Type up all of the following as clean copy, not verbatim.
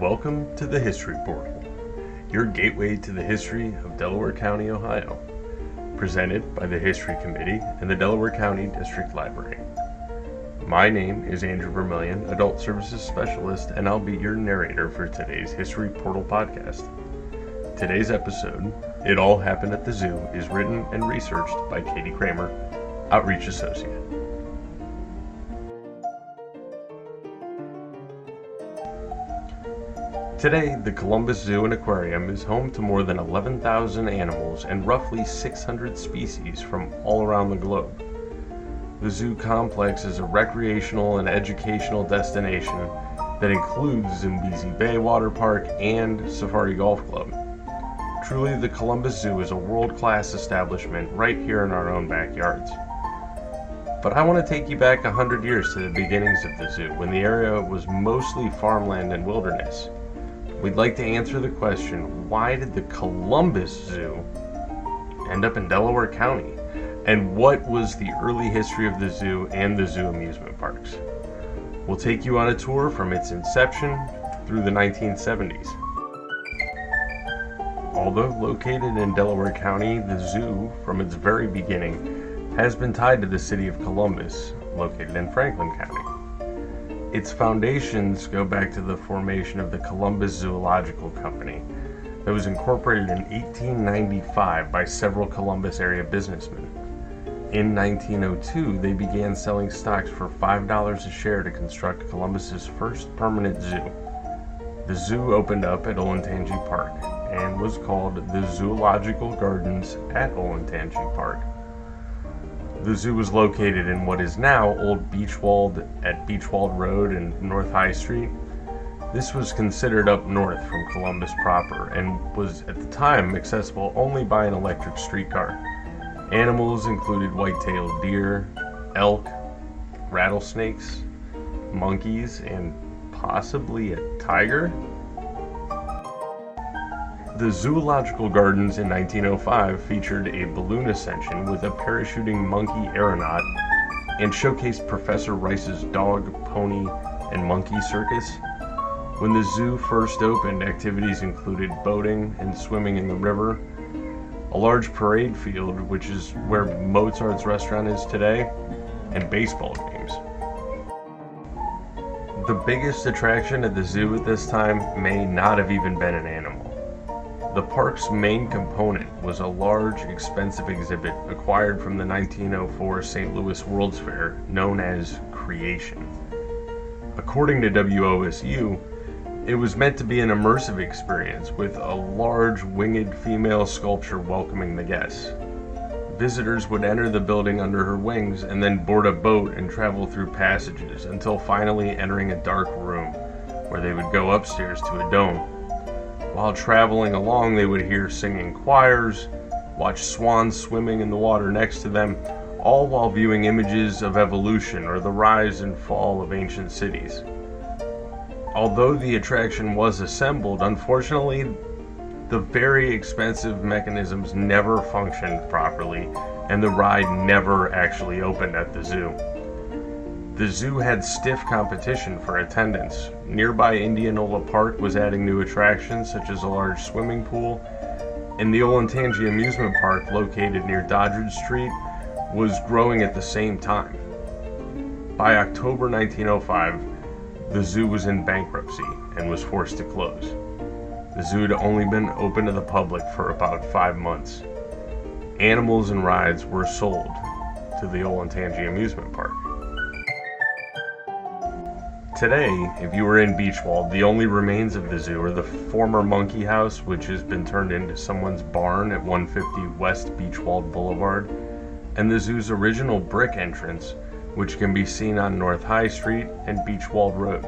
welcome to the History Portal, your gateway to the history of Delaware County, Ohio, presented by the History Committee and the Delaware County District Library. My name is Andrew Vermillion, Adult Services Specialist, and I'll be your narrator for today's History Portal podcast. Today's episode, It All Happened at the Zoo, is written and researched by Katie Kramer, Outreach Associate. Today, the Columbus Zoo and Aquarium is home to more than 11,000 animals and roughly 600 species from all around the globe. The zoo complex is a recreational and educational destination that includes Zimbizi Bay Water Park and Safari Golf Club. Truly, the Columbus Zoo is a world-class establishment right here in our own backyards. But I want to take you back 100 years to the beginnings of the zoo, when the area was mostly farmland and wilderness. We'd like to answer the question, why did the Columbus Zoo end up in Delaware County? And what was the early history of the zoo and the Zoo Amusement Parks? We'll take you on a tour from its inception through the 1970s. Although located in Delaware County, the zoo, from its very beginning, has been tied to the city of Columbus, located in Franklin County. Its foundations go back to the formation of the Columbus Zoological Company that was incorporated in 1895 by several Columbus area businessmen. In 1902, they began selling stocks for $5 a share to construct Columbus's first permanent zoo. The zoo opened up at Olentangy Park and was called the Zoological Gardens at Olentangy Park. The zoo was located in what is now Old Beechwold at Beechwold Road and North High Street. This was considered up north from Columbus proper and was at the time accessible only by an electric streetcar. Animals included white-tailed deer, elk, rattlesnakes, monkeys, and possibly a tiger. The Zoological Gardens in 1905 featured a balloon ascension with a parachuting monkey aeronaut and showcased Professor Rice's dog, pony, and monkey circus. When the zoo first opened, activities included boating and swimming in the river, a large parade field, which is where Mozart's restaurant is today, and baseball games. The biggest attraction at the zoo at this time may not have even been an animal. The park's main component was a large, expensive exhibit acquired from the 1904 St. Louis World's Fair known as Creation. According to WOSU, it was meant to be an immersive experience with a large winged female sculpture welcoming the guests. Visitors would enter the building under her wings and then board a boat and travel through passages until finally entering a dark room where they would go upstairs to a dome. While traveling along, they would hear singing choirs, watch swans swimming in the water next to them, all while viewing images of evolution or the rise and fall of ancient cities. Although the attraction was assembled, unfortunately, the very expensive mechanisms never functioned properly, and the ride never actually opened at the zoo. The zoo had stiff competition for attendance. Nearby Indianola Park was adding new attractions such as a large swimming pool, and the Olentangy Amusement Park, located near Doddridge Street, was growing at the same time. By October 1905, the zoo was in bankruptcy and was forced to close. The zoo had only been open to the public for about 5 months. Animals and rides were sold to the Olentangy Amusement Park. Today, if you were in Beechwold, the only remains of the zoo are the former monkey house, which has been turned into someone's barn at 150 West Beechwold Boulevard, and the zoo's original brick entrance, which can be seen on North High Street and Beechwold Road.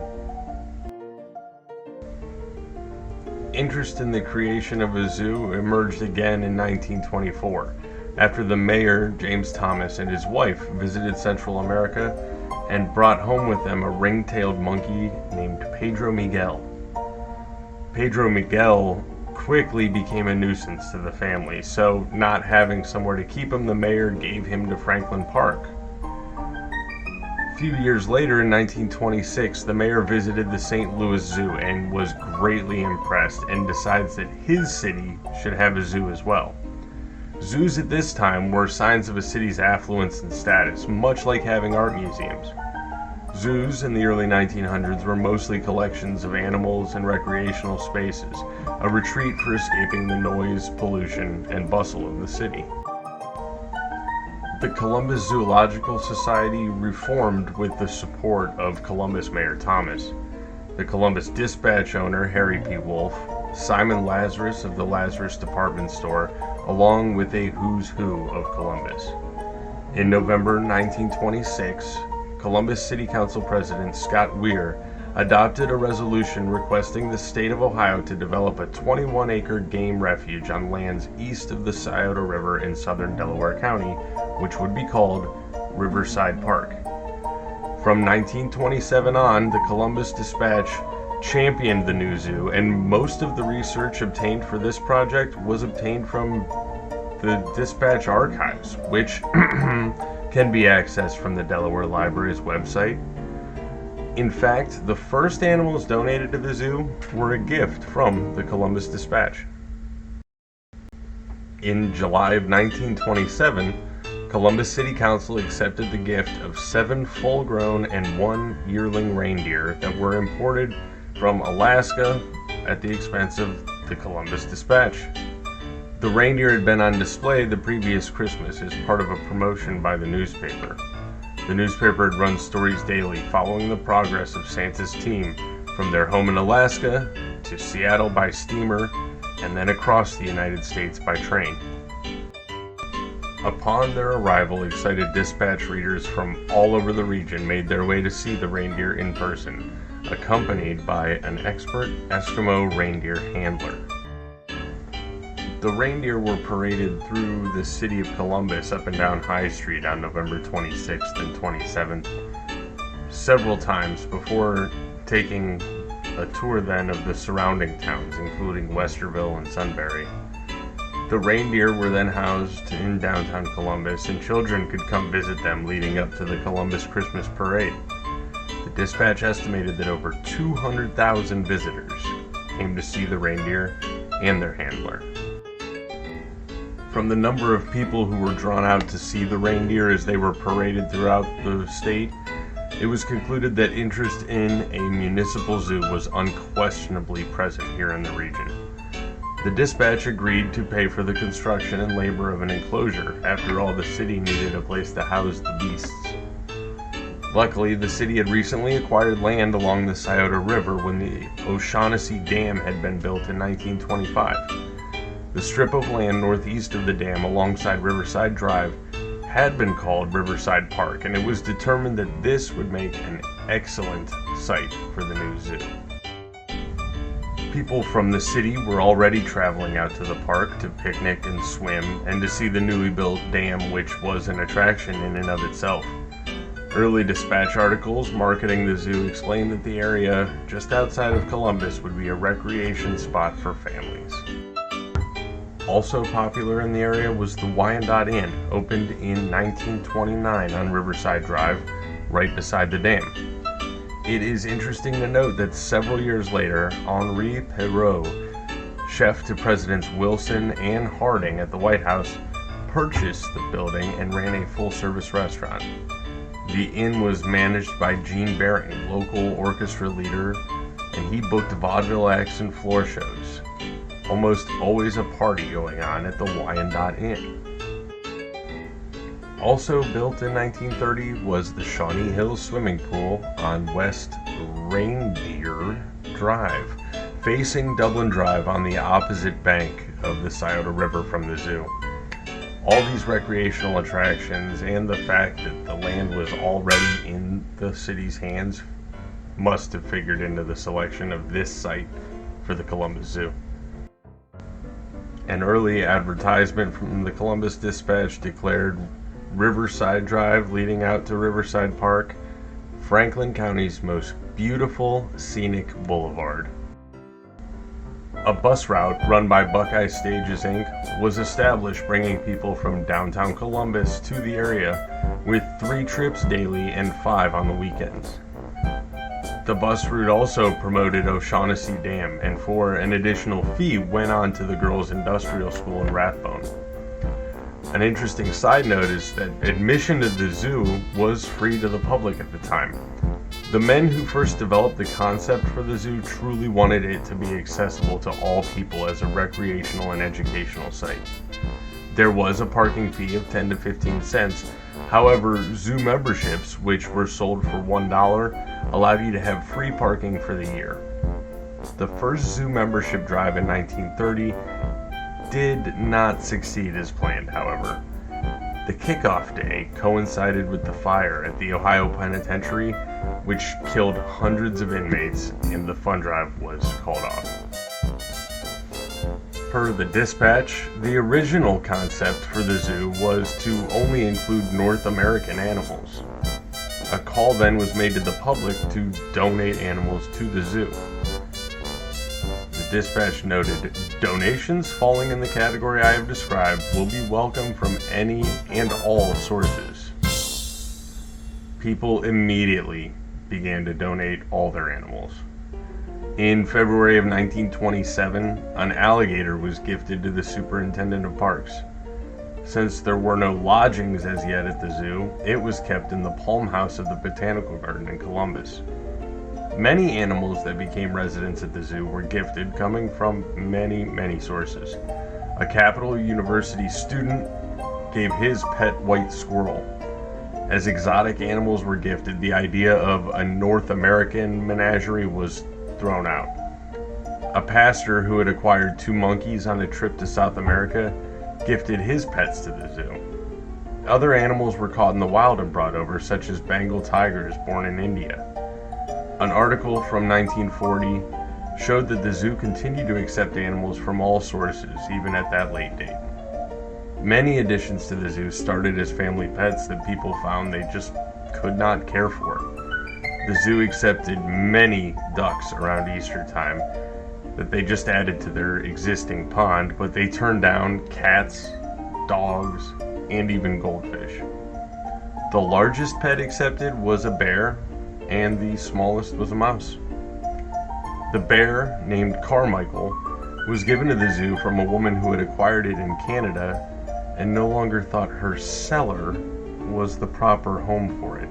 Interest in the creation of a zoo emerged again in 1924, after the mayor, James Thomas, and his wife visited Central America and brought home with them a ring-tailed monkey named Pedro Miguel. Pedro Miguel quickly became a nuisance to the family, so not having somewhere to keep him, the mayor gave him to Franklin Park. A few years later, in 1926, the mayor visited the St. Louis Zoo and was greatly impressed and decides that his city should have a zoo as well. Zoos at this time were signs of a city's affluence and status, much like having art museums. Zoos in the early 1900s were mostly collections of animals and recreational spaces, a retreat for escaping the noise, pollution, and bustle of the city. The Columbus Zoological Society reformed with the support of Columbus Mayor Thomas, the Columbus Dispatch owner Harry P. Wolfe, Simon Lazarus of the Lazarus Department Store, along with a who's who of Columbus. In November 1926, Columbus City Council President Scott Weir adopted a resolution requesting the state of Ohio to develop a 21-acre game refuge on lands east of the Scioto River in southern Delaware County, which would be called Riverside Park. From 1927 on, the Columbus Dispatch championed the new zoo, and most of the research obtained for this project was obtained from the Dispatch archives, which can be accessed from the Delaware Library's website. In fact, the first animals donated to the zoo were a gift from the Columbus Dispatch. In July of 1927, Columbus City Council accepted the gift of 7 full-grown and 1 yearling reindeer that were imported from Alaska at the expense of the Columbus Dispatch. The reindeer had been on display the previous Christmas as part of a promotion by the newspaper. The newspaper had run stories daily following the progress of Santa's team from their home in Alaska to Seattle by steamer and then across the United States by train. Upon their arrival, excited Dispatch readers from all over the region made their way to see the reindeer in person, accompanied by an expert Eskimo reindeer handler. The reindeer were paraded through the city of Columbus up and down High Street on November 26th and 27th, several times before taking a tour then of the surrounding towns, including Westerville and Sunbury. The reindeer were then housed in downtown Columbus, and children could come visit them leading up to the Columbus Christmas Parade. The Dispatch estimated that over 200,000 visitors came to see the reindeer and their handler. From the number of people who were drawn out to see the reindeer as they were paraded throughout the state, it was concluded that interest in a municipal zoo was unquestionably present here in the region. The Dispatch agreed to pay for the construction and labor of an enclosure. After all, the city needed a place to house the beasts. Luckily, the city had recently acquired land along the Scioto River when the O'Shaughnessy Dam had been built in 1925. The strip of land northeast of the dam alongside Riverside Drive had been called Riverside Park, and it was determined that this would make an excellent site for the new zoo. People from the city were already traveling out to the park to picnic and swim and to see the newly built dam, which was an attraction in and of itself. Early Dispatch articles marketing the zoo explained that the area just outside of Columbus would be a recreation spot for families. Also popular in the area was the Wyandotte Inn, opened in 1929 on Riverside Drive, right beside the dam. It is interesting to note that several years later, Henri Perrault, chef to Presidents Wilson and Harding at the White House, purchased the building and ran a full-service restaurant. The inn was managed by Gene Baring, local orchestra leader, and he booked vaudeville acts and floor shows. Almost always a party going on at the Wyandotte Inn. Also built in 1930 was the Shawnee Hills Swimming Pool on West Reindeer Drive, facing Dublin Drive on the opposite bank of the Scioto River from the zoo. All these recreational attractions and the fact that the land was already in the city's hands must have figured into the selection of this site for the Columbus Zoo. An early advertisement from the Columbus Dispatch declared Riverside Drive leading out to Riverside Park, Franklin County's most beautiful scenic boulevard. A bus route run by Buckeye Stages Inc. was established, bringing people from downtown Columbus to the area with 3 trips daily and 5 on the weekends. The bus route also promoted O'Shaughnessy Dam, and for an additional fee went on to the Girls Industrial School in Rathbone. An interesting side note is that admission to the zoo was free to the public at the time. The men who first developed the concept for the zoo truly wanted it to be accessible to all people as a recreational and educational site. There was a parking fee of 10 to 15 cents. However, zoo memberships, which were sold for $1, allowed you to have free parking for the year. The first zoo membership drive in 1930 did not succeed as planned, however. The kickoff day coincided with the fire at the Ohio Penitentiary, which killed hundreds of inmates, and the fun drive was called off. Per the dispatch, the original concept for the zoo was to only include North American animals. A call then was made to the public to donate animals to the zoo. The dispatch noted, "Donations falling in the category I have described will be welcome from any and all sources." People immediately began to donate all their animals. In February of 1927, an alligator was gifted to the superintendent of parks. Since there were no lodgings as yet at the zoo, it was kept in the palm house of the Botanical Garden in Columbus. Many animals that became residents at the zoo were gifted, coming from many sources. A Capital University student gave his pet white squirrel. As exotic animals were gifted, the idea of a North American menagerie was thrown out. A pastor who had acquired 2 monkeys on a trip to South America gifted his pets to the zoo. Other animals were caught in the wild and brought over, such as Bengal tigers born in India. An article from 1940 showed that the zoo continued to accept animals from all sources, even at that late date. Many additions to the zoo started as family pets that people found they just could not care for. The zoo accepted many ducks around Easter time that they just added to their existing pond, but they turned down cats, dogs, and even goldfish. The largest pet accepted was a bear, and the smallest was a mouse. The bear, named Carmichael, was given to the zoo from a woman who had acquired it in Canada and no longer thought her cellar was the proper home for it.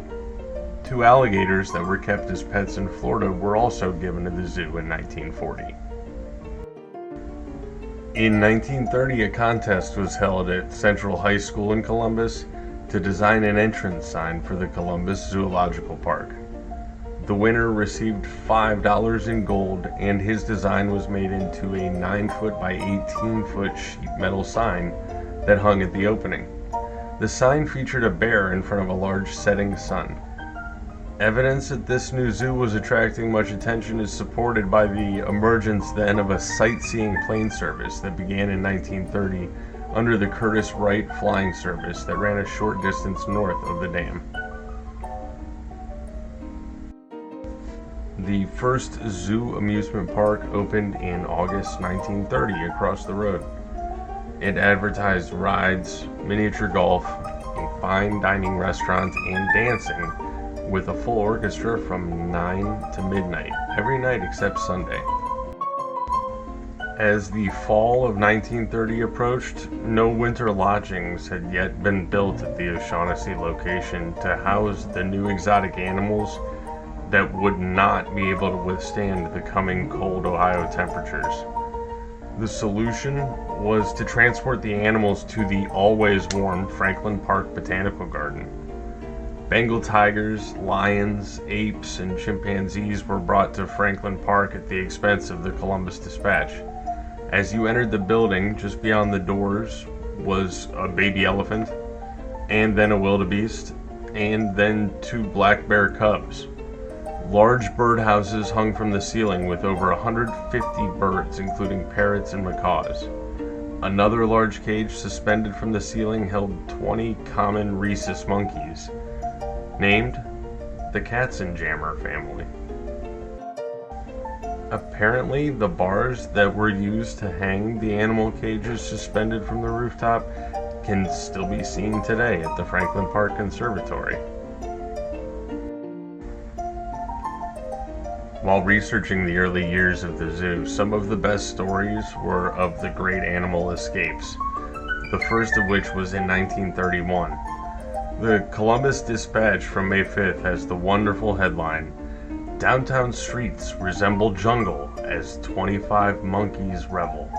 2 alligators that were kept as pets in Florida were also given to the zoo in 1940. In 1930, a contest was held at Central High School in Columbus to design an entrance sign for the Columbus Zoological Park. The winner received $5 in gold, and his design was made into a 9-foot by 18-foot sheet metal sign that hung at the opening. The sign featured a bear in front of a large setting sun. Evidence that this new zoo was attracting much attention is supported by the emergence then of a sightseeing plane service that began in 1930 under the Curtiss Wright flying service that ran a short distance north of the dam. The first Zoo Amusement Park opened in August 1930 across the road. It advertised rides, miniature golf, a fine dining restaurant, and dancing, with a full orchestra from 9 to midnight, every night except Sunday. As the fall of 1930 approached, no winter lodgings had yet been built at the O'Shaughnessy location to house the new exotic animals that would not be able to withstand the coming cold Ohio temperatures. The solution was to transport the animals to the always warm Franklin Park Botanical Garden. Bengal tigers, lions, apes, and chimpanzees were brought to Franklin Park at the expense of the Columbus Dispatch. As you entered the building, just beyond the doors was a baby elephant, and then a wildebeest, and then 2 black bear cubs. Large birdhouses hung from the ceiling with over 150 birds, including parrots and macaws. Another large cage suspended from the ceiling held 20 common rhesus monkeys, named the Katzenjammer family. Apparently, the bars that were used to hang the animal cages suspended from the rooftop can still be seen today at the Franklin Park Conservatory. While researching the early years of the zoo, some of the best stories were of the great animal escapes, the first of which was in 1931. The Columbus Dispatch from May 5th has the wonderful headline, "Downtown streets resemble jungle as 25 monkeys revel."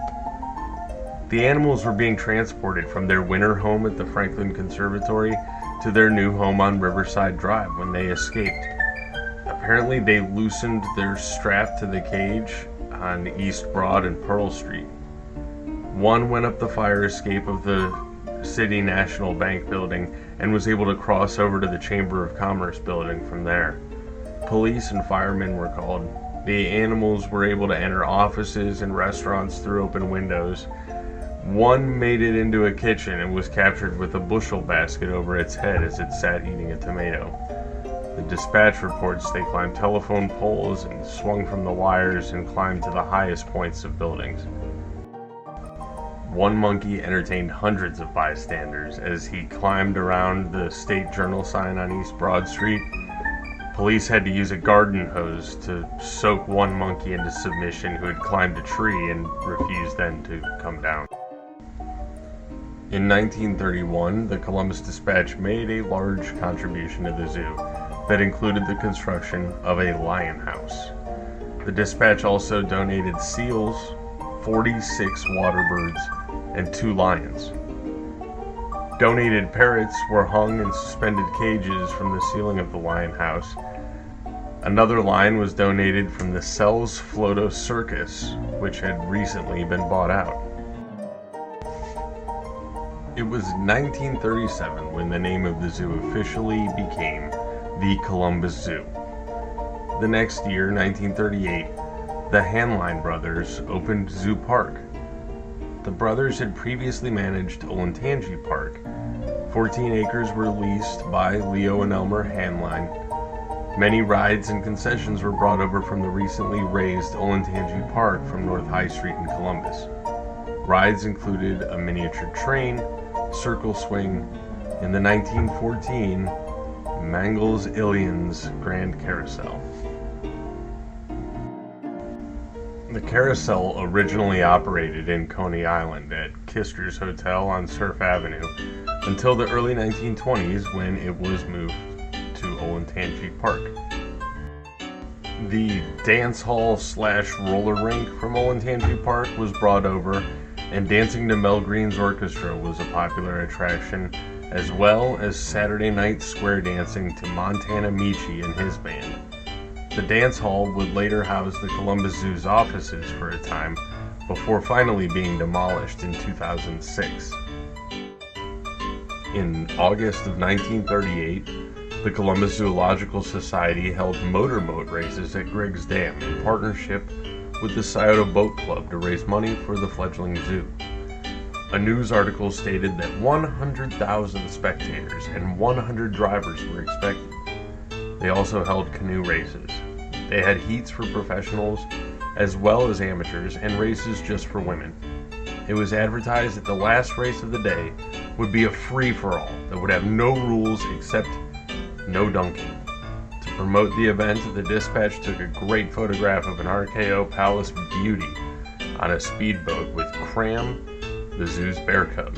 The animals were being transported from their winter home at the Franklin Conservatory to their new home on Riverside Drive when they escaped. Apparently, they loosened their strap to the cage on East Broad and Pearl Street. One went up the fire escape of the City National Bank building and was able to cross over to the Chamber of Commerce building from there. Police and firemen were called. The animals were able to enter offices and restaurants through open windows. One made it into a kitchen and was captured with a bushel basket over its head as it sat eating a tomato. The dispatch reports they climbed telephone poles and swung from the wires and climbed to the highest points of buildings. One monkey entertained hundreds of bystanders as he climbed around the State Journal sign on East Broad Street. Police had to use a garden hose to soak one monkey into submission who had climbed a tree and refused then to come down. In 1931, the Columbus Dispatch made a large contribution to the zoo that included the construction of a lion house. The Dispatch also donated seals, 46 water birds, and 2 lions. Donated parrots were hung in suspended cages from the ceiling of the lion house. Another lion was donated from the Sells Floto Circus, which had recently been bought out. It was 1937 when the name of the zoo officially became the Columbus Zoo. The next year, 1938, the Hanline brothers opened Zoo Park. The brothers had previously managed Olentangy Park. 14 acres were leased by Leo and Elmer Hanline. Many rides and concessions were brought over from the recently raised Olentangy Park from North High Street in Columbus. Rides included a miniature train, circle swing, and the 1914 Mangles Illions Grand Carousel. The carousel originally operated in Coney Island at Kister's Hotel on Surf Avenue until the early 1920s when it was moved to Olentangy Park. The dance hall / roller rink from Olentangy Park was brought over, and dancing to Mel Green's orchestra was a popular attraction, as well as Saturday night square dancing to Montana Michi and his band. The dance hall would later house the Columbus Zoo's offices for a time, before finally being demolished in 2006. In August of 1938, the Columbus Zoological Society held motorboat races at Griggs Dam in partnership with the Scioto Boat Club to raise money for the fledgling zoo. A news article stated that 100,000 spectators and 100 drivers were expected. They also held canoe races. They had heats for professionals as well as amateurs and races just for women. It was advertised that the last race of the day would be a free-for-all that would have no rules except no dunking. To promote the event, the Dispatch took a great photograph of an RKO Palace beauty on a speedboat with Cram, the zoo's bear cub.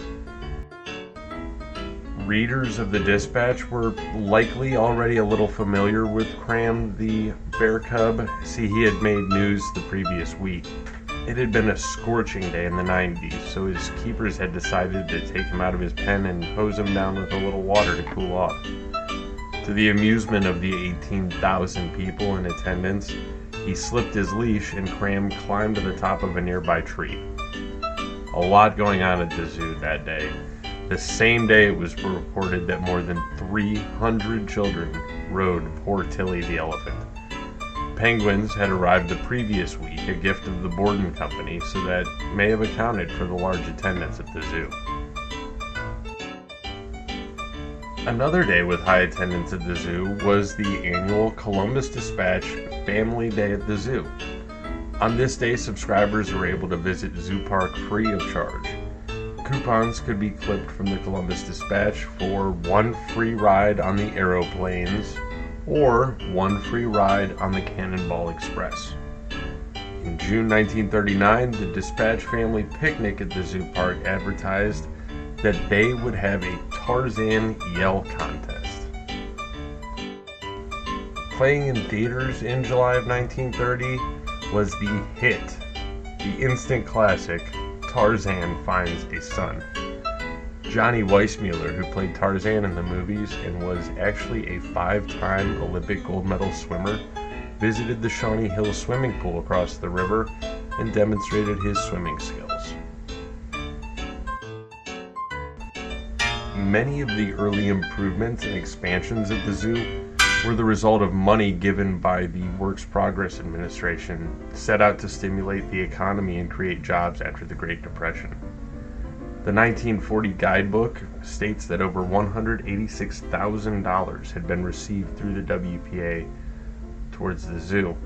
Readers of the Dispatch were likely already a little familiar with Cram, the bear cub. See, he had made news the previous week. It had been a scorching day in the 90s, so his keepers had decided to take him out of his pen and hose him down with a little water to cool off. To the amusement of the 18,000 people in attendance, he slipped his leash and Cram climbed to the top of a nearby tree. A lot going on at the zoo that day. The same day it was reported that more than 300 children rode poor Tilly the elephant. Penguins had arrived the previous week, a gift of the Borden Company, so that may have accounted for the large attendance at the zoo. Another day with high attendance at the zoo was the annual Columbus Dispatch Family Day at the Zoo. On this day, subscribers were able to visit Zoo Park free of charge. Coupons could be clipped from the Columbus Dispatch for one free ride on the aeroplanes or one free ride on the Cannonball Express. In June 1939, the Dispatch family picnic at the Zoo Park advertised that they would have a Tarzan Yell contest. Playing in theaters in July of 1930 was the hit, the instant classic, Tarzan Finds a Son. Johnny Weissmuller, who played Tarzan in the movies and was actually a 5-time Olympic gold medal swimmer, visited the Shawnee Hills swimming pool across the river and demonstrated his swimming skills. Many of the early improvements and expansions at the zoo were the result of money given by the Works Progress Administration, set out to stimulate the economy and create jobs after the Great Depression. The 1940 guidebook states that over $186,000 had been received through the WPA towards the zoo.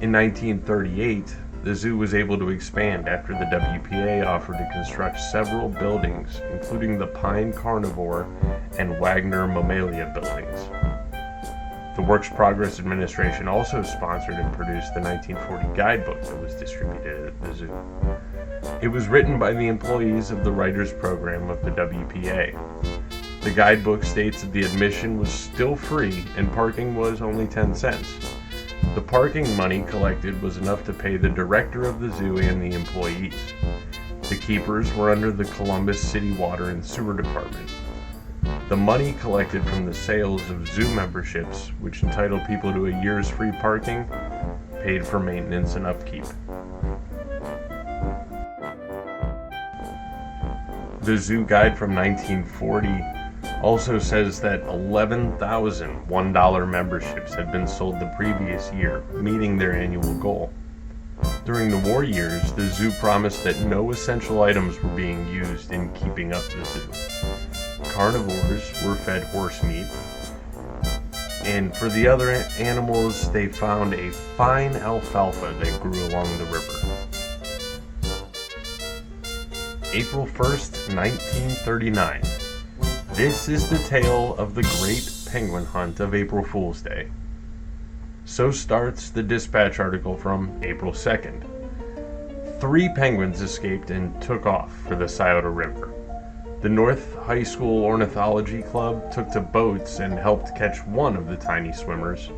In 1938, the zoo was able to expand after the WPA offered to construct several buildings, including the Pine Carnivore and Wagner Mammalia buildings. The Works Progress Administration also sponsored and produced the 1940 guidebook that was distributed at the zoo. It was written by the employees of the Writers Program of the WPA. The guidebook states that the admission was still free and parking was only 10 cents. The parking money collected was enough to pay the director of the zoo and the employees. The keepers were under the Columbus City Water and Sewer Department. The money collected from the sales of zoo memberships, which entitled people to a year's free parking, paid for maintenance and upkeep. The zoo guide from 1940 also says that 11,000 $1 memberships had been sold the previous year, meeting their annual goal. During the war years, the zoo promised that no essential items were being used in keeping up the zoo. Carnivores were fed horse meat, and for the other animals, they found a fine alfalfa that grew along the river. April 1st, 1939. This is the tale of the great penguin hunt of April Fool's Day. So starts the Dispatch article from April 2nd. 3 penguins escaped and took off for the Scioto River. The North High School Ornithology Club took to boats and helped catch one of the tiny swimmers.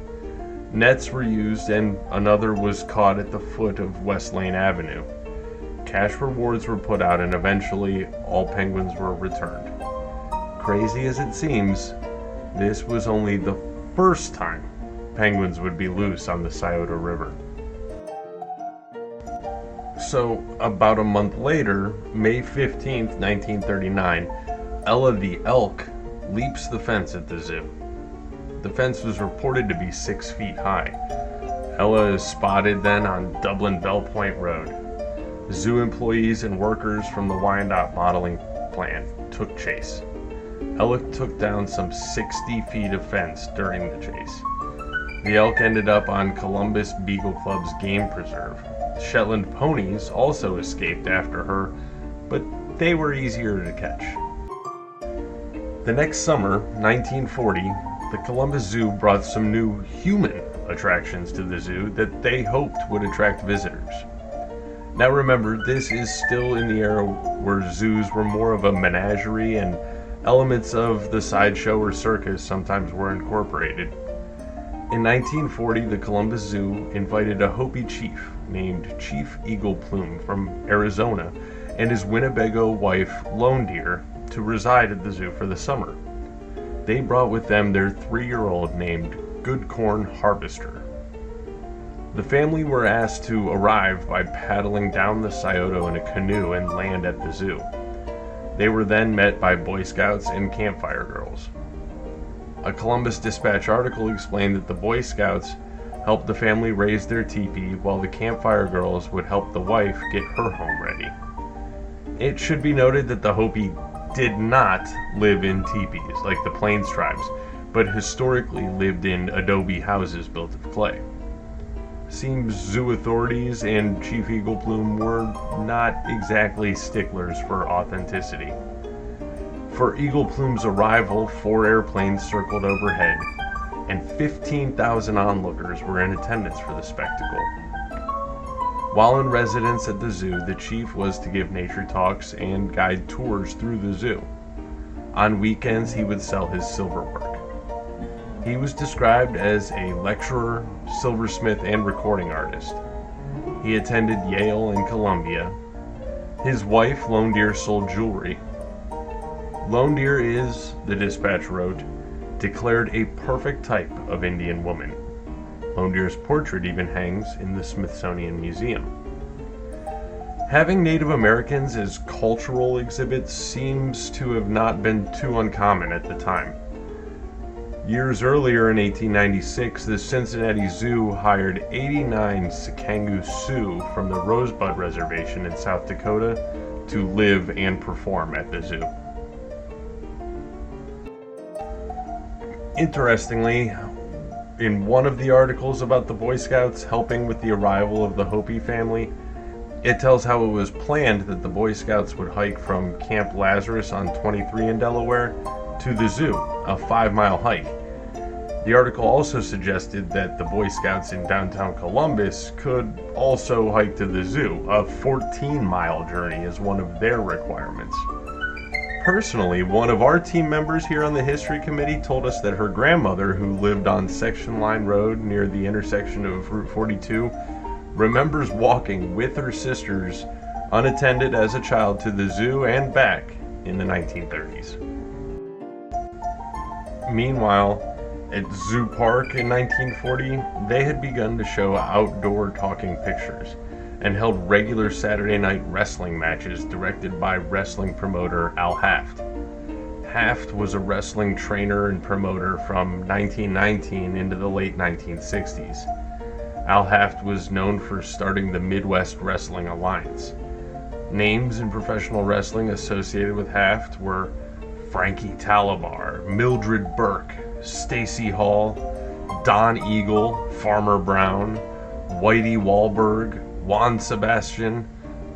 Nets were used and another was caught at the foot of West Lane Avenue. Cash rewards were put out and eventually all penguins were returned. Crazy as it seems, this was only the first time penguins would be loose on the Scioto River. So, about a month later, May 15th, 1939, Ella the elk leaps the fence at the zoo. The fence was reported to be 6 feet high. Ella is spotted then on Dublin Bell Point Road. Zoo employees and workers from the Wyandotte modeling plant took chase. Ella took down some 60 feet of fence during the chase. The elk ended up on Columbus Beagle Club's game preserve. Shetland ponies also escaped after her, but they were easier to catch. The next summer, 1940, the Columbus Zoo brought some new human attractions to the zoo that they hoped would attract visitors. Now remember, this is still in the era where zoos were more of a menagerie and elements of the sideshow or circus sometimes were incorporated. In 1940, the Columbus Zoo invited a Hopi chief named Chief Eagle Plume from Arizona and his Winnebago wife, Lone Deer, to reside at the zoo for the summer. They brought with them their 3-year-old named Good Corn Harvester. The family were asked to arrive by paddling down the Scioto in a canoe and land at the zoo. They were then met by Boy Scouts and campfire girls. A Columbus Dispatch article explained that the Boy Scouts helped the family raise their teepee while the campfire girls would help the wife get her home ready. It should be noted that the Hopi did not live in teepees like the Plains tribes, but historically lived in adobe houses built of clay. Seems zoo authorities and Chief Eagle Plume were not exactly sticklers for authenticity. For Eagle Plume's arrival, 4 airplanes circled overhead, and 15,000 onlookers were in attendance for the spectacle. While in residence at the zoo, the chief was to give nature talks and guide tours through the zoo. On weekends, he would sell his silverwork. He was described as a lecturer, silversmith, and recording artist. He attended Yale and Columbia. His wife, Lone Deer, sold jewelry. Lone Deer is, the dispatch wrote, declared a perfect type of Indian woman. Lone Deer's portrait even hangs in the Smithsonian Museum. Having Native Americans as cultural exhibits seems to have not been too uncommon at the time. Years earlier, in 1896, the Cincinnati Zoo hired 89 Sikangu Sioux from the Rosebud Reservation in South Dakota to live and perform at the zoo. Interestingly, in one of the articles about the Boy Scouts helping with the arrival of the Hopi family, it tells how it was planned that the Boy Scouts would hike from Camp Lazarus on 23 in Delaware to the zoo, a 5-mile hike. The article also suggested that the Boy Scouts in downtown Columbus could also hike to the zoo, a 14-mile journey as one of their requirements. Personally, one of our team members here on the History Committee told us that her grandmother, who lived on Section Line Road near the intersection of Route 42, remembers walking with her sisters unattended as a child to the zoo and back in the 1930s. Meanwhile, at Zoo Park in 1940, they had begun to show outdoor talking pictures and held regular Saturday night wrestling matches directed by wrestling promoter Al Haft. Haft was a wrestling trainer and promoter from 1919 into the late 1960s. Al Haft was known for starting the Midwest Wrestling Alliance. Names in professional wrestling associated with Haft were Frankie Talabar, Mildred Burke, Stacy Hall, Don Eagle, Farmer Brown, Whitey Wahlberg, Juan Sebastian,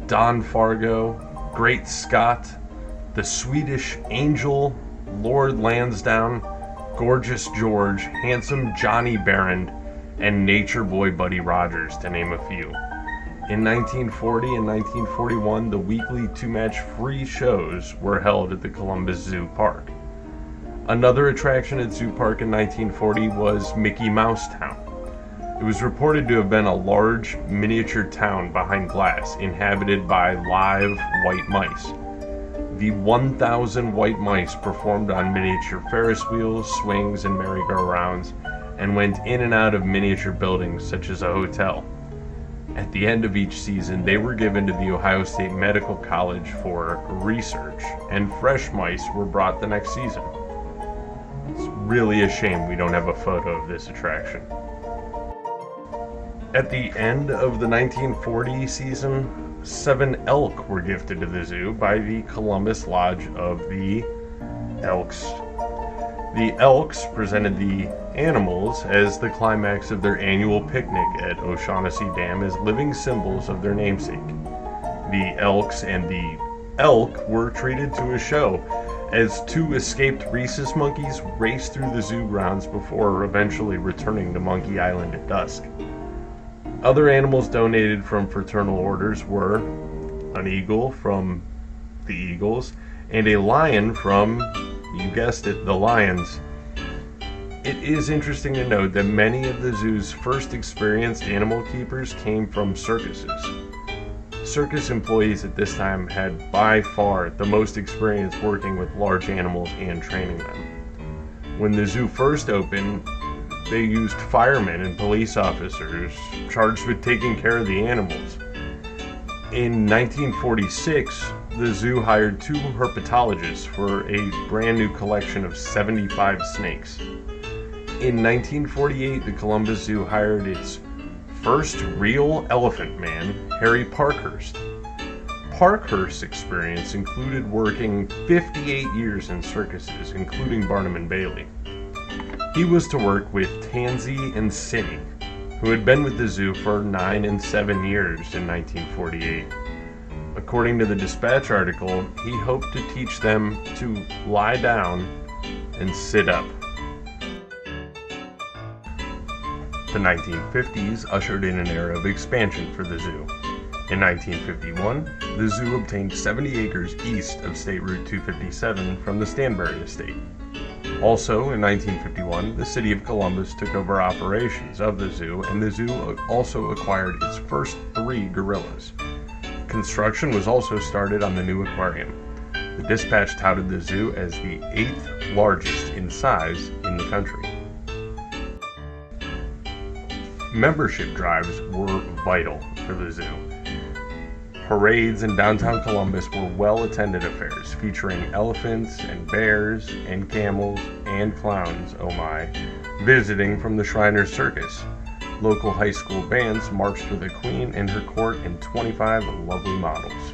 Don Fargo, Great Scott, the Swedish Angel, Lord Lansdowne, Gorgeous George, Handsome Johnny Barron, and Nature Boy Buddy Rogers, to name a few. In 1940 and 1941, the weekly 2-match free shows were held at the Columbus Zoo Park. Another attraction at Zoo Park in 1940 was Mickey Mouse Town. It was reported to have been a large, miniature town behind glass, inhabited by live white mice. The 1,000 white mice performed on miniature Ferris wheels, swings, and merry-go-rounds, and went in and out of miniature buildings such as a hotel. At the end of each season, they were given to the Ohio State Medical College for research, and fresh mice were brought the next season. It's really a shame we don't have a photo of this attraction. At the end of the 1940 season, 7 elk were gifted to the zoo by the Columbus Lodge of the Elks. The Elks presented the animals as the climax of their annual picnic at O'Shaughnessy Dam as living symbols of their namesake. The Elks and the elk were treated to a show as 2 escaped rhesus monkeys raced through the zoo grounds before eventually returning to Monkey Island at dusk. Other animals donated from fraternal orders were an eagle from the Eagles and a lion from, you guessed it, the Lions. It is interesting to note that many of the zoo's first experienced animal keepers came from circuses. Circus employees at this time had by far the most experience working with large animals and training them. When the zoo first opened, they used firemen and police officers charged with taking care of the animals. In 1946, the zoo hired 2 herpetologists for a brand new collection of 75 snakes. In 1948, the Columbus Zoo hired its first real elephant man, Harry Parkhurst. Parkhurst's experience included working 58 years in circuses, including Barnum and Bailey. He was to work with Tansy and Cinny, who had been with the zoo for 9 and 7 years in 1948. According to the Dispatch article, he hoped to teach them to lie down and sit up. The 1950s ushered in an era of expansion for the zoo. In 1951, the zoo obtained 70 acres east of State Route 257 from the Stanbury Estate. Also, in 1951, the city of Columbus took over operations of the zoo, and the zoo also acquired its first 3 gorillas. Construction was also started on the new aquarium. The Dispatch touted the zoo as the 8th largest in size in the country. Membership drives were vital for the zoo. Parades in downtown Columbus were well-attended affairs featuring elephants and bears and camels and clowns, oh my, visiting from the Shriners Circus. Local high school bands marched with the Queen and her court and 25 lovely models.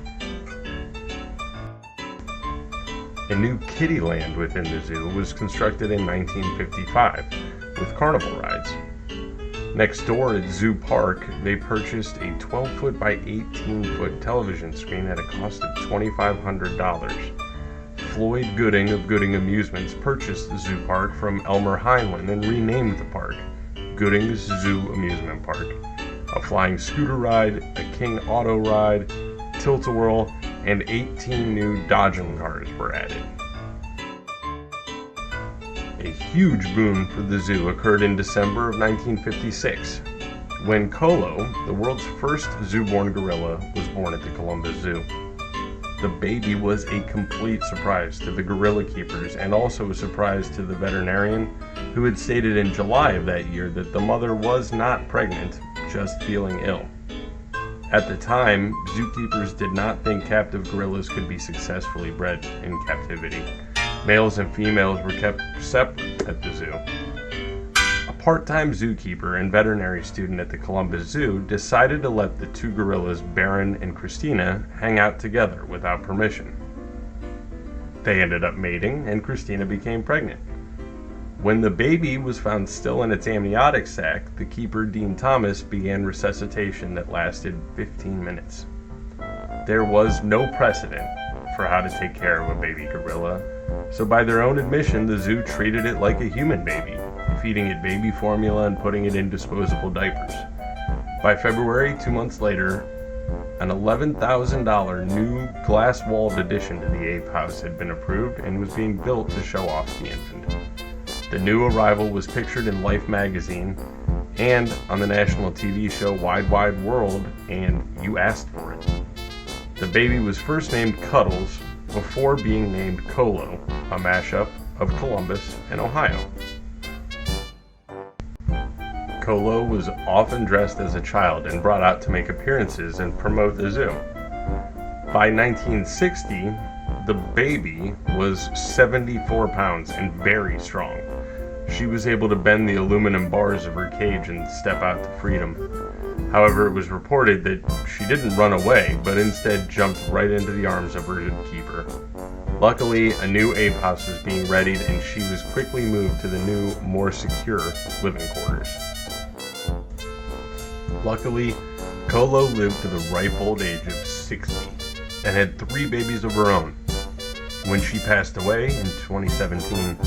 A new kiddie land within the zoo was constructed in 1955 with carnival rides. Next door at Zoo Park, they purchased a 12-foot by 18-foot television screen at a cost of $2,500. Floyd Gooding of Gooding Amusements purchased the Zoo Park from Elmer Heinlein and renamed the park Gooding's Zoo Amusement Park. A flying scooter ride, a King Auto ride, tilt-a-whirl, and 18 new Dodgem cars were added. A huge boom for the zoo occurred in December of 1956, when Kolo, the world's first zoo-born gorilla, was born at the Columbus Zoo. The baby was a complete surprise to the gorilla keepers and also a surprise to the veterinarian, who had stated in July of that year that the mother was not pregnant, just feeling ill. At the time, zookeepers did not think captive gorillas could be successfully bred in captivity. Males and females were kept separate at the zoo. A part-time zookeeper and veterinary student at the Columbus Zoo decided to let the 2 gorillas, Baron and Christina, hang out together without permission. They ended up mating, and Christina became pregnant. When the baby was found still in its amniotic sac, the keeper, Dean Thomas, began resuscitation that lasted 15 minutes. There was no precedent for how to take care of a baby gorilla, so by their own admission, the zoo treated it like a human baby, feeding it baby formula and putting it in disposable diapers. By February, 2 months later, an $11,000 new glass-walled addition to the ape house had been approved and was being built to show off the infant. The new arrival was pictured in Life magazine and on the national TV show Wide Wide World, and You Asked for It. The baby was first named Cuddles before being named Kolo, a mashup of Columbus and Ohio. Kolo was often dressed as a child and brought out to make appearances and promote the zoo. By 1960, the baby was 74 pounds and very strong. She was able to bend the aluminum bars of her cage and step out to freedom. However, it was reported that she didn't run away, but instead jumped right into the arms of her keeper. Luckily, a new ape house was being readied, and she was quickly moved to the new, more secure living quarters. Luckily, Kolo lived to the ripe old age of 60 and had 3 babies of her own. When she passed away in 2017,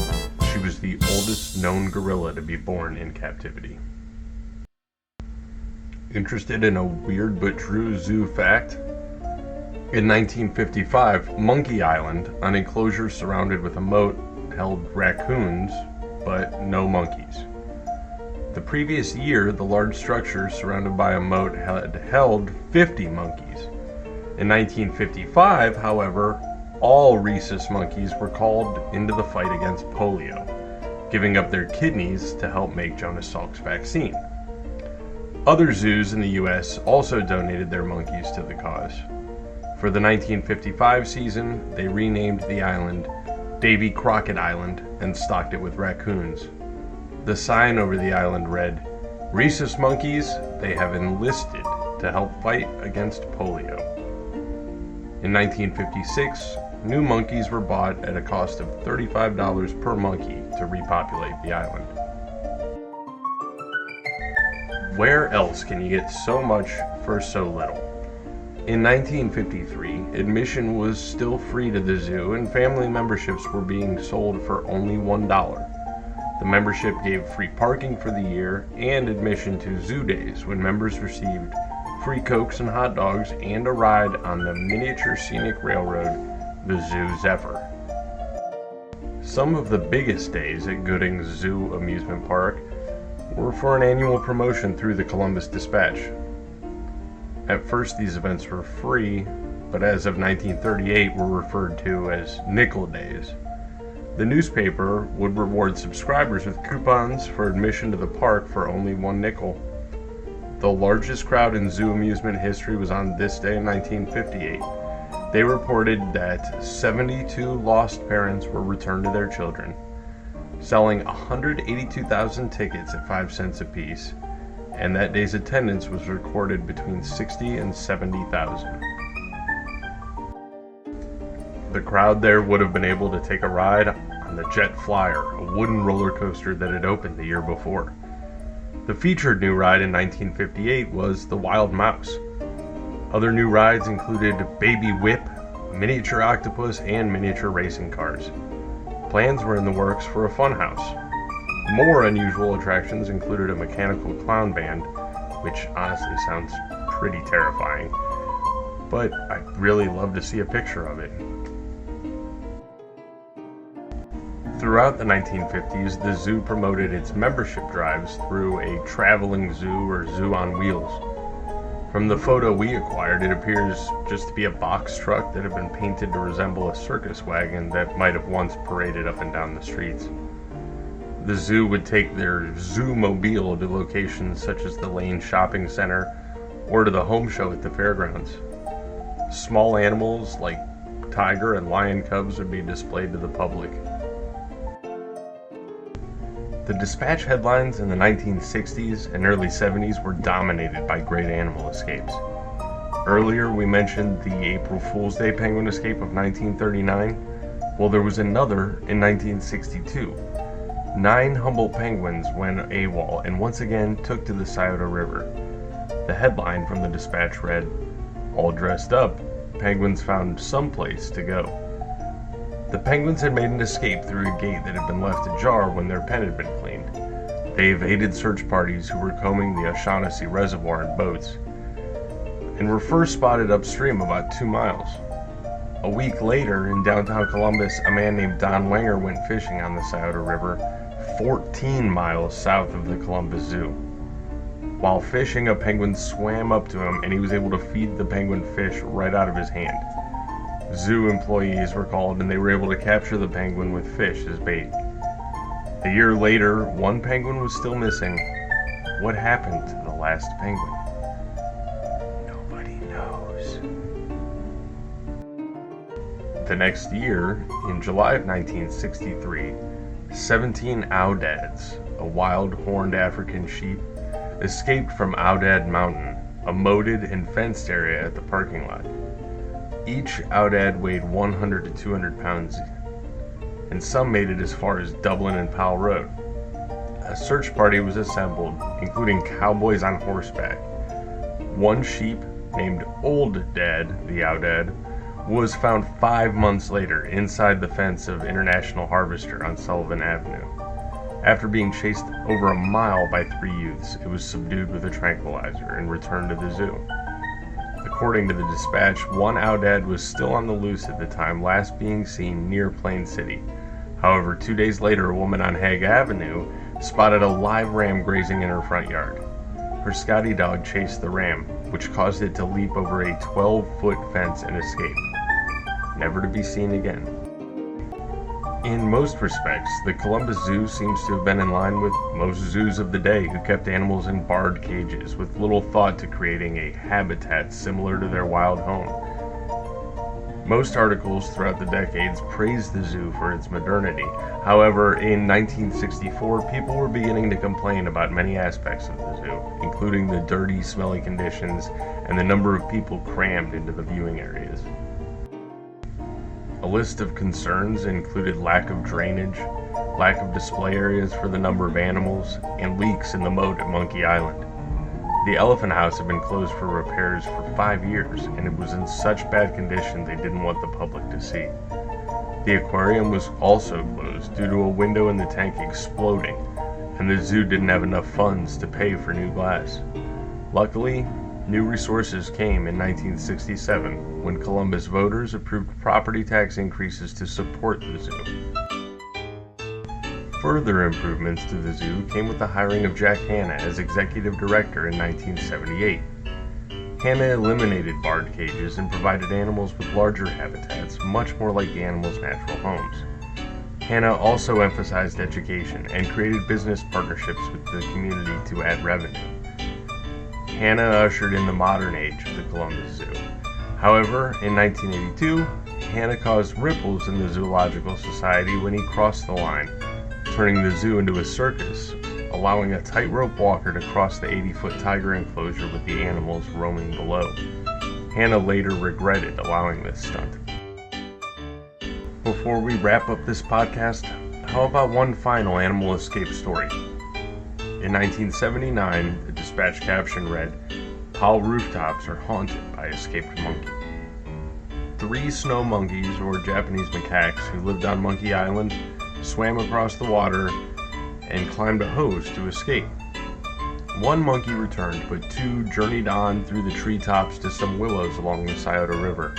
she was the oldest known gorilla to be born in captivity. Interested in a weird but true zoo fact? In 1955, Monkey Island, an enclosure surrounded with a moat, held raccoons, but no monkeys. The previous year, the large structure surrounded by a moat had held 50 monkeys. In 1955, however, all rhesus monkeys were called into the fight against polio, giving up their kidneys to help make Jonas Salk's vaccine. Other zoos in the U.S. also donated their monkeys to the cause. For the 1955 season, they renamed the island Davy Crockett Island and stocked it with raccoons. The sign over the island read, "Rhesus monkeys, they have enlisted to help fight against polio." In 1956, new monkeys were bought at a cost of $35 per monkey to repopulate the island. Where else can you get so much for so little? In 1953, admission was still free to the zoo and family memberships were being sold for only $1. The membership gave free parking for the year and admission to Zoo Days, when members received free Cokes and hot dogs and a ride on the miniature scenic railroad, the Zoo Zephyr. Some of the biggest days at Gooding's Zoo Amusement Park were for an annual promotion through the Columbus Dispatch. At first these events were free, but as of 1938 were referred to as Nickel Days. The newspaper would reward subscribers with coupons for admission to the park for only 1 nickel. The largest crowd in zoo amusement history was on this day in 1958. They reported that 72 lost parents were returned to their children, selling 182,000 tickets at 5 cents apiece, and that day's attendance was recorded between 60 and 70,000. The crowd there would have been able to take a ride on the Jet Flyer, a wooden roller coaster that had opened the year before. The featured new ride in 1958 was the Wild Mouse. Other new rides included Baby Whip, miniature octopus, and miniature racing cars. Plans were in the works for a funhouse. More unusual attractions included a mechanical clown band, which honestly sounds pretty terrifying, but I'd really love to see a picture of it. Throughout the 1950s, the zoo promoted its membership drives through a traveling zoo or zoo on wheels. From the photo we acquired, it appears just to be a box truck that had been painted to resemble a circus wagon that might have once paraded up and down the streets. The zoo would take their Zoo-mobile to locations such as the Lane Shopping Center or to the home show at the fairgrounds. Small animals like tiger and lion cubs would be displayed to the public. The Dispatch headlines in the 1960s and early 70s were dominated by great animal escapes. Earlier we mentioned the April Fool's Day penguin escape of 1939. Well, there was another in 1962. 9 Humboldt penguins went AWOL and once again took to the Scioto River. The headline from the Dispatch read, "All dressed up, penguins found someplace to go." The penguins had made an escape through a gate that had been left ajar when their pen had been cleaned. They evaded search parties who were combing the O'Shaughnessy Reservoir in boats, and were first spotted upstream about 2 miles. A week later, in downtown Columbus, a man named Don Wenger went fishing on the Scioto River, 14 miles south of the Columbus Zoo. While fishing, a penguin swam up to him and he was able to feed the penguin fish right out of his hand. Zoo employees were called and they were able to capture the penguin with fish as bait. A year later, 1 penguin was still missing. What happened to the last penguin? Nobody knows. The next year, in July of 1963, 17 Audads, a wild horned African sheep, escaped from Audad Mountain, a moated and fenced area at the parking lot. Each Audad weighed 100 to 200 pounds, and some made it as far as Dublin and Powell Road. A search party was assembled, including cowboys on horseback. 1 sheep, named Old Dad the Audad, was found 5 months later inside the fence of International Harvester on Sullivan Avenue. After being chased over a mile by 3 youths, it was subdued with a tranquilizer and returned to the zoo. According to the Dispatch, 1 Audad was still on the loose at the time, last being seen near Plain City. However, 2 days later, a woman on Hague Avenue spotted a live ram grazing in her front yard. Her Scotty dog chased the ram, which caused it to leap over a 12-foot fence and escape, never to be seen again. In most respects, the Columbus Zoo seems to have been in line with most zoos of the day who kept animals in barred cages with little thought to creating a habitat similar to their wild home. Most articles throughout the decades praised the zoo for its modernity. However, in 1964, people were beginning to complain about many aspects of the zoo, including the dirty, smelly conditions and the number of people crammed into the viewing areas. A list of concerns included lack of drainage, lack of display areas for the number of animals, and leaks in the moat at Monkey Island. The elephant house had been closed for repairs for 5 years, and it was in such bad condition they didn't want the public to see. The aquarium was also closed due to a window in the tank exploding, and the zoo didn't have enough funds to pay for new glass. Luckily, new resources came in 1967 when Columbus voters approved property tax increases to support the zoo. Further improvements to the zoo came with the hiring of Jack Hanna as executive director in 1978. Hanna eliminated barred cages and provided animals with larger habitats, much more like the animals' natural homes. Hanna also emphasized education and created business partnerships with the community to add revenue. Hanna ushered in the modern age of the Columbus Zoo. However, in 1982, Hanna caused ripples in the Zoological Society when he crossed the line, turning the zoo into a circus, allowing a tightrope walker to cross the 80-foot tiger enclosure with the animals roaming below. Hanna later regretted allowing this stunt. Before we wrap up this podcast, how about one final animal escape story? In 1979, the dispatch caption read, "Powell rooftops are haunted by escaped monkey." 3 snow monkeys, or Japanese macaques, who lived on Monkey Island, swam across the water and climbed a hose to escape. 1 monkey returned, but 2 journeyed on through the treetops to some willows along the Scioto River.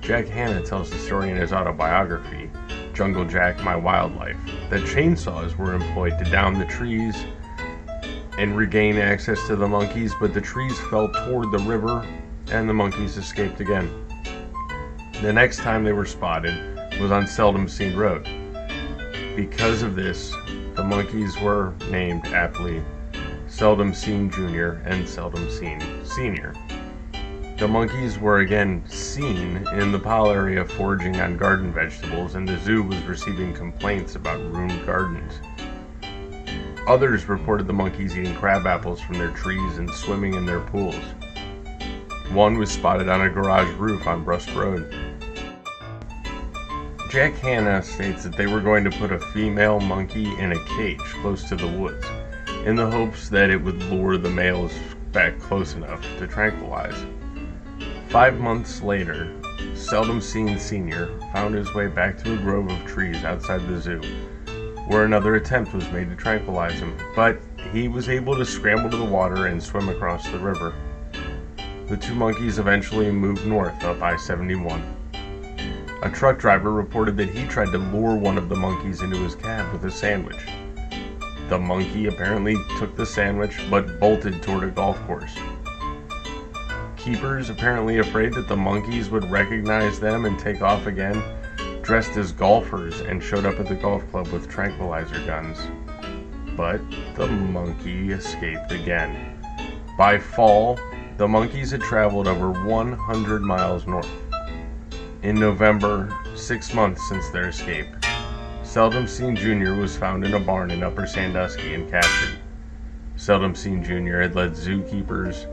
Jack Hanna tells the story in his autobiography, Jungle Jack, My Wildlife, that chainsaws were employed to down the trees and regain access to the monkeys, but the trees fell toward the river and the monkeys escaped again. The next time they were spotted was on Seldom Seen Road. Because of this, the monkeys were named aptly Seldom Seen Jr. and Seldom Seen Sr. The monkeys were again seen in the Powell area foraging on garden vegetables, and the zoo was receiving complaints about ruined gardens. Others reported the monkeys eating crab apples from their trees and swimming in their pools. 1 was spotted on a garage roof on Brust Road. Jack Hanna states that they were going to put a female monkey in a cage close to the woods, in the hopes that it would lure the males back close enough to tranquilize. 5 months later, Seldom Seen Sr. found his way back to a grove of trees outside the zoo, where another attempt was made to tranquilize him, but he was able to scramble to the water and swim across the river. The 2 monkeys eventually moved north up I-71. A truck driver reported that he tried to lure one of the monkeys into his cab with a sandwich. The monkey apparently took the sandwich but bolted toward a golf course. Keepers, apparently afraid that the monkeys would recognize them and take off again, dressed as golfers and showed up at the golf club with tranquilizer guns. But the monkey escaped again. By fall, the monkeys had traveled over 100 miles north. In November, 6 months since their escape, Seldom Seen Jr. was found in a barn in Upper Sandusky and captured. Seldom Seen Jr. had led zookeepers,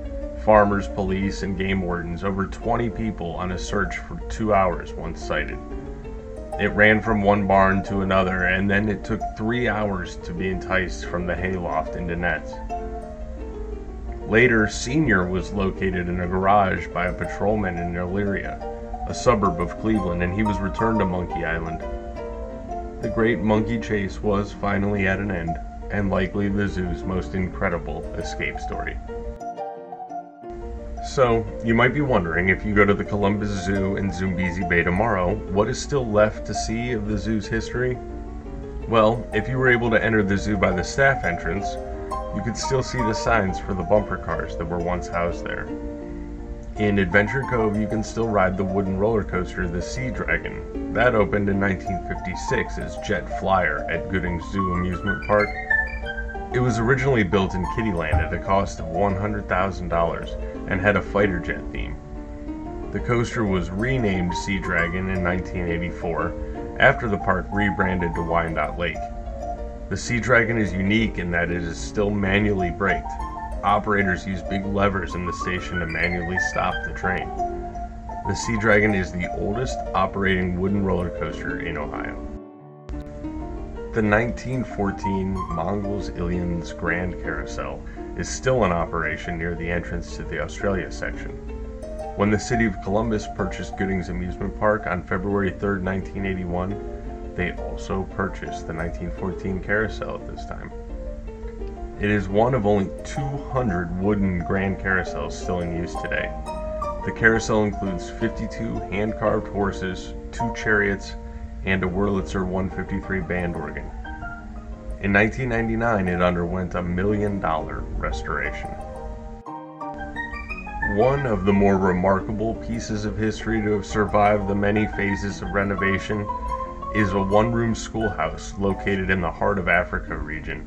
farmers, police, and game wardens, over 20 people, on a search for 2 hours once sighted. It ran from one barn to another, and then it took 3 hours to be enticed from the hayloft into nets. Later, Senior was located in a garage by a patrolman in Elyria, a suburb of Cleveland, and he was returned to Monkey Island. The great monkey chase was finally at an end, and likely the zoo's most incredible escape story. So, you might be wondering, if you go to the Columbus Zoo in Zoombezi Bay tomorrow, what is still left to see of the zoo's history? Well, if you were able to enter the zoo by the staff entrance, you could still see the signs for the bumper cars that were once housed there. In Adventure Cove, you can still ride the wooden roller coaster, the Sea Dragon. That opened in 1956 as Jet Flyer at Gooding's Zoo Amusement Park. It was originally built in Kittyland at a cost of $100,000 and had a fighter jet theme. The coaster was renamed Sea Dragon in 1984 after the park rebranded to Wyandotte Lake. The Sea Dragon is unique in that it is still manually braked. Operators use big levers in the station to manually stop the train. The Sea Dragon is the oldest operating wooden roller coaster in Ohio. The 1914 Mongols Ilians Grand Carousel is still in operation near the entrance to the Australia section. When the city of Columbus purchased Gooding's Amusement Park on February 3, 1981, they also purchased the 1914 carousel at this time. It is one of only 200 wooden grand carousels still in use today. The carousel includes 52 hand-carved horses, 2 chariots, and a Wurlitzer 153 band organ. In 1999, it underwent a $1 million restoration. One of the more remarkable pieces of history to have survived the many phases of renovation is a one-room schoolhouse located in the Heart of Africa region.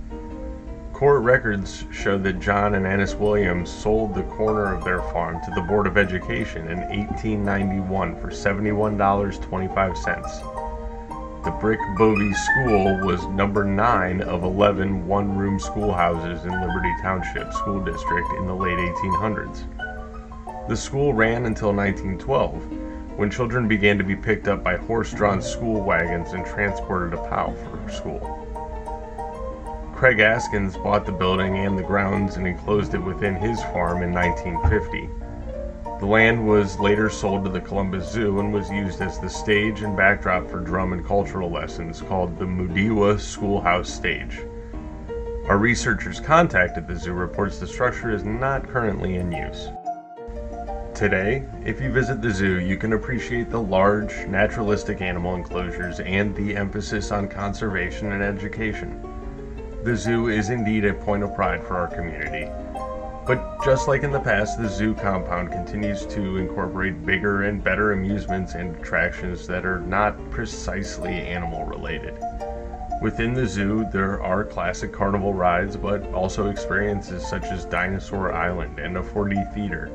Court records show that John and Annis Williams sold the corner of their farm to the Board of Education in 1891 for $71.25. The Brick Bovey School was number 9 of 11 one-room schoolhouses in Liberty Township School District in the late 1800s. The school ran until 1912, when children began to be picked up by horse-drawn school wagons and transported to Powell for school. Craig Askins bought the building and the grounds and enclosed it within his farm in 1950. The land was later sold to the Columbus Zoo and was used as the stage and backdrop for drum and cultural lessons called the Mudiwa Schoolhouse Stage. Our researchers contacted the zoo reports the structure is not currently in use. Today, if you visit the zoo, you can appreciate the large, naturalistic animal enclosures and the emphasis on conservation and education. The zoo is indeed a point of pride for our community. But just like in the past, the zoo compound continues to incorporate bigger and better amusements and attractions that are not precisely animal related. Within the zoo, there are classic carnival rides, but also experiences such as Dinosaur Island and a 4D theater.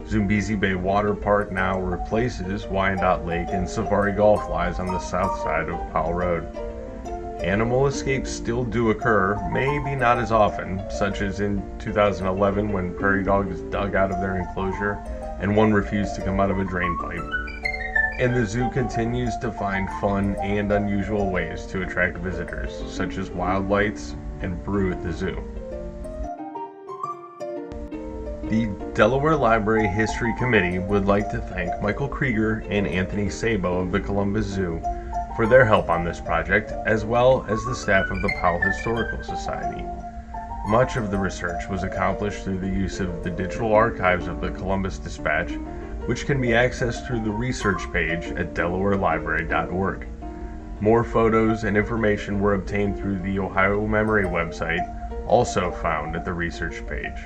Zumbizi Bay Water Park now replaces Wyandotte Lake, and Safari Golf lies on the south side of Powell Road. Animal escapes still do occur, maybe not as often, such as in 2011 when prairie dogs dug out of their enclosure and one refused to come out of a drain pipe. And the zoo continues to find fun and unusual ways to attract visitors, such as wild lights and brew at the zoo. The Delaware Library History Committee would like to thank Michael Krieger and Anthony Sabo of the Columbus Zoo for their help on this project, as well as the staff of the Powell Historical Society. Much of the research was accomplished through the use of the digital archives of the Columbus Dispatch, which can be accessed through the research page at delawarelibrary.org. More photos and information were obtained through the Ohio Memory website, also found at the research page.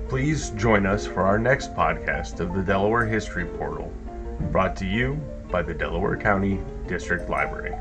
Please join us for our next podcast of the Delaware History Portal, brought to you by the Delaware County District Library.